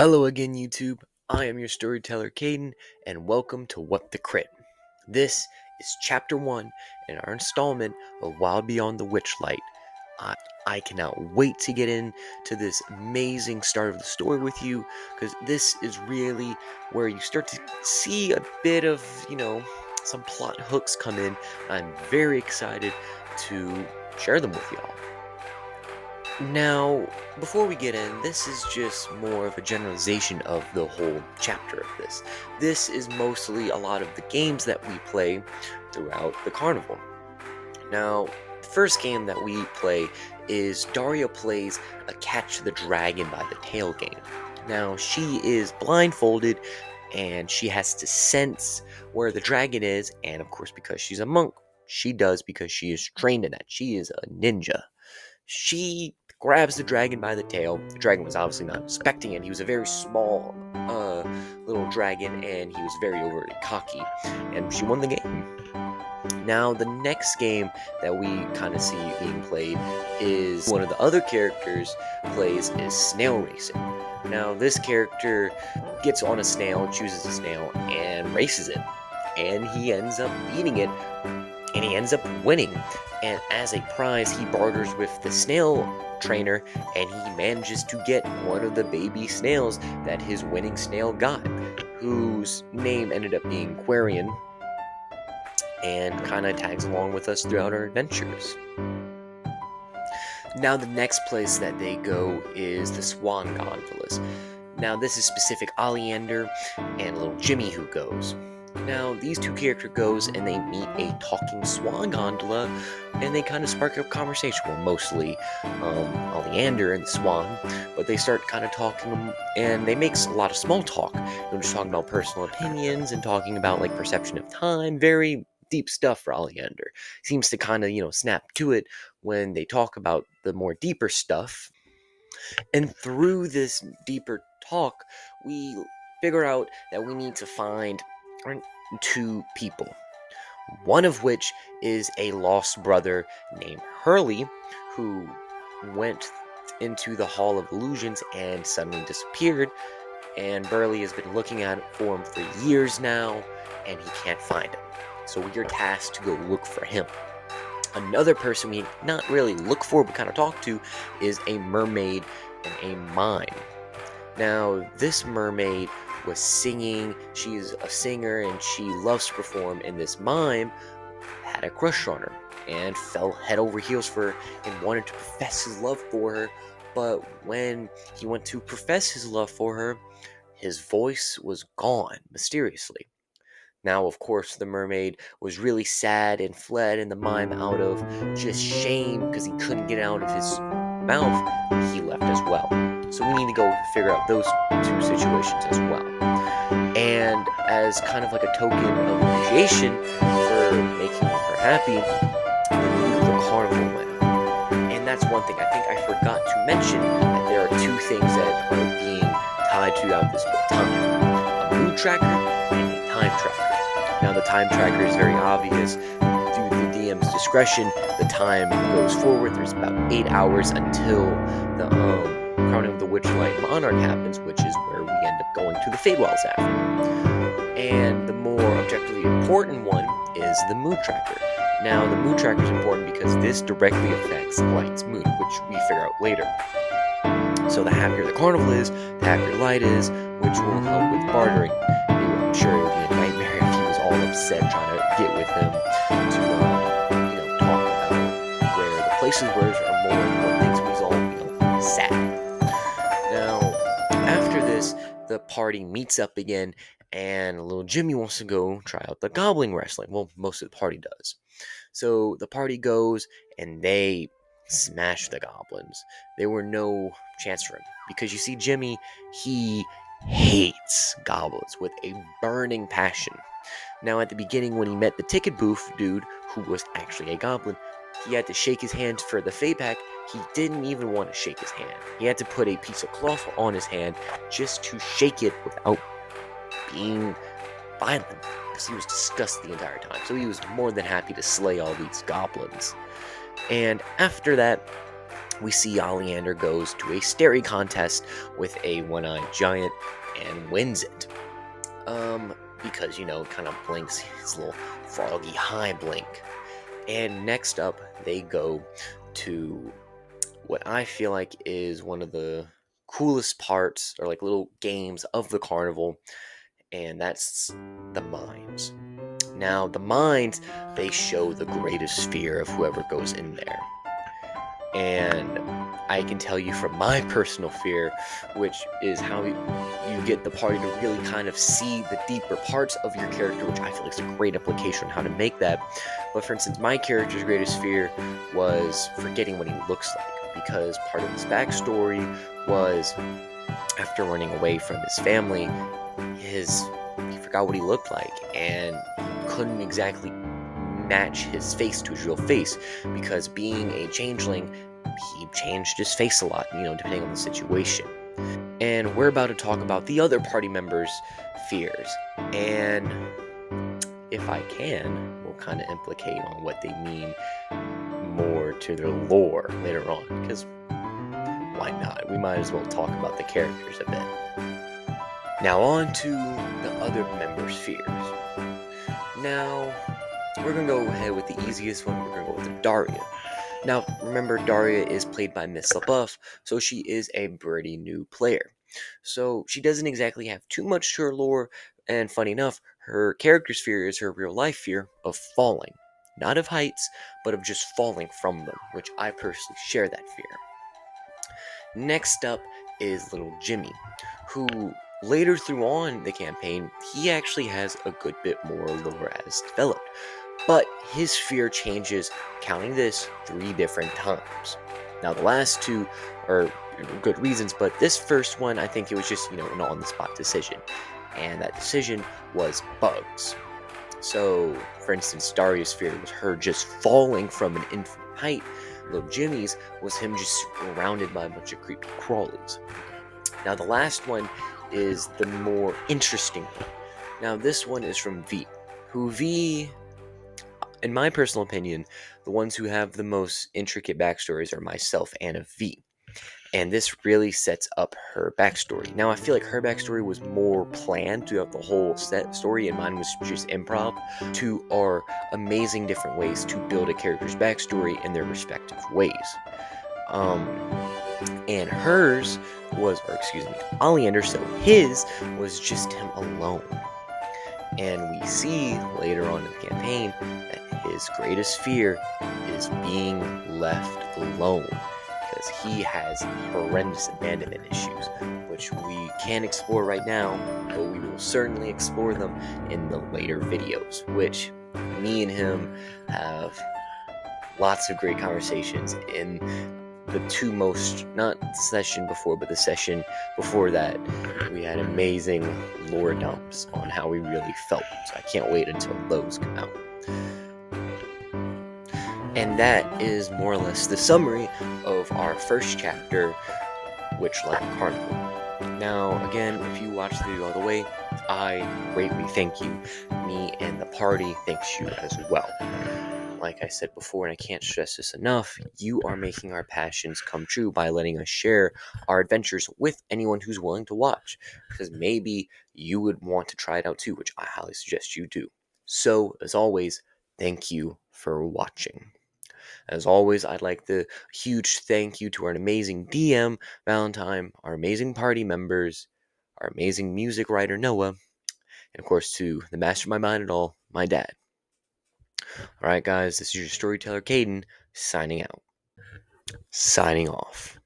Hello again, YouTube. I am your storyteller, Caden, and welcome to What the Crit. This is Chapter 1 in our installment of Wild Beyond the Witchlight. I cannot wait to get into this amazing start of the story with you, because this is really where you start to see a bit of, some plot hooks come in. I'm very excited to share them with y'all. Now, before we get in, this is just more of a generalization of the whole chapter of this. This is mostly a lot of the games that we play throughout the Carnival. Now, the first game that we play is Daria plays a Catch the Dragon by the Tail game. Now, she is blindfolded, and she has to sense where the dragon is, and of course, because she's a monk, she does because she is trained in that. She is a ninja. She grabs the dragon by the tail. The dragon was obviously not expecting it. He was a very small little dragon, and he was very overly cocky, and she won the game. Now, the next game that we kind of see being played is one of the other characters plays is snail racing. Now, this character gets on a snail, chooses a snail, and races it, and he ends up beating it, and he ends up winning. And as a prize, he barters with the snail trainer, and he manages to get one of the baby snails that his winning snail got, whose name ended up being Quarian, and kind of tags along with us throughout our adventures. Now, the next place that they go is the Swan Gondolas. Now, this is specific Oleander and little Jimmy who goes. Now, these two characters goes and they meet a talking swan gondola, and they kind of spark up conversation. Well, mostly Oleander and the swan, but they start kind of talking, and they make a lot of small talk. They're just talking about personal opinions and talking about like perception of time. Very deep stuff for Oleander. Seems to kind of snap to it when they talk about the more deeper stuff. And through this deeper talk, we figure out that we need to find two people, one of which is a lost brother named Hurley, who went into the Hall of Illusions and suddenly disappeared, and Burley has been looking for him for years now, and he can't find him. So we are tasked to go look for him. Another person we not really look for but kind of talk to is a mermaid and a mime. Now, this mermaid was singing. She's a singer and she loves to perform, and this mime had a crush on her and fell head over heels for her and wanted to profess his love for her. But when he went to profess his love for her, his voice was gone mysteriously. Now, of course, the mermaid was really sad and fled, and the mime, out of just shame because he couldn't get out of his mouth, he left as well. So we need to go figure out those two situations as well. And as kind of like a token of appreciation for making her happy, the carnival went up. And that's one thing I think I forgot to mention, that there are two things that are being tied throughout this book: time, a mood tracker and a time tracker. Now, the time tracker is very obvious. Through the DM's discretion, the time goes forward. There's about 8 hours until the Carnival of the Witchlight Monarch happens, which is where we end up going to the Feywild after. And the more objectively important one is the mood tracker. Now, the mood tracker is important because this directly affects Light's mood, which we figure out later. So the happier the Carnival is, the happier Light is, which will help with bartering. I'm sure it would be a nightmare if he was all upset trying to get with him to talk about where the places where are more important things, when he's all sad. Now, after this, the party meets up again, and little Jimmy wants to go try out the goblin wrestling. Well, most of the party does. So the party goes, and they smash the goblins. There were no chance for him, because you see, Jimmy, he hates goblins with a burning passion. Now, at the beginning, when he met the ticket booth dude, who was actually a goblin, he had to shake his hand for the Fey pack. He didn't even want to shake his hand. He had to put a piece of cloth on his hand just to shake it without being violent, because he was disgusted the entire time. So he was more than happy to slay all these goblins. And after that, we see Oleander goes to a stary contest with a one-eyed giant and wins it. Because, kind of blinks his little froggy high blink. And next up, they go to what I feel like is one of the coolest parts, or like little games of the carnival, and that's the mines. Now, the mines, they show the greatest fear of whoever goes in there. And I can tell you from my personal fear, which is how you get the party to really kind of see the deeper parts of your character, which I feel like is a great application on how to make that. But for instance, my character's greatest fear was forgetting what he looks like, because part of his backstory was after running away from his family, he forgot what he looked like and couldn't exactly match his face to his real face, because being a changeling, he changed his face a lot, depending on the situation. And we're about to talk about the other party members' fears, and if I can, we'll kind of implicate on what they mean more to their lore later on, because why not? We might as well talk about the characters a bit. Now on to the other members' fears. Now, we're going to go ahead with the easiest one. We're going to go with Daria. Now, remember, Daria is played by Miss LaBeouf, so she is a pretty new player. So she doesn't exactly have too much to her lore, and funny enough, her character's fear is her real-life fear of falling. Not of heights, but of just falling from them, which I personally share that fear. Next up is little Jimmy, who later through on the campaign, he actually has a good bit more lore as developed. But his fear changes, counting this, 3 different times. Now, the last 2 are good reasons, but this first one, I think it was just, an on-the-spot decision. And that decision was bugs. So, for instance, Daria's fear was her just falling from an infinite height. Little Jimmy's was him just surrounded by a bunch of creepy crawlies. Now, the last one is the more interesting one. Now, this one is from V, who V, in my personal opinion, the ones who have the most intricate backstories are myself and a V. And this really sets up her backstory. Now, I feel like her backstory was more planned throughout the whole set story, and mine was just improv. 2 are amazing different ways to build a character's backstory in their respective ways. And hers was, Oleander, so his was just him alone. And we see later on in the campaign that his greatest fear is being left alone, because he has horrendous abandonment issues, which we can't explore right now, but we will certainly explore them in the later videos, which me and him have lots of great conversations in the 2 most, not the session before, but the session before that. We had amazing lore dumps on how we really felt, so I can't wait until those come out. And that is more or less the summary of our first chapter, Witchlight Carnival. Now, again, if you watch the video all the way, I greatly thank you. Me and the party thanks you as well. Like I said before, and I can't stress this enough, you are making our passions come true by letting us share our adventures with anyone who's willing to watch, because maybe you would want to try it out too, which I highly suggest you do. So, as always, thank you for watching. As always, I'd like the huge thank you to our amazing DM, Valentine, our amazing party members, our amazing music writer, Noah, and of course to the master of my mind and all, my dad. Alright guys, this is your storyteller, Caden, signing out. Signing off.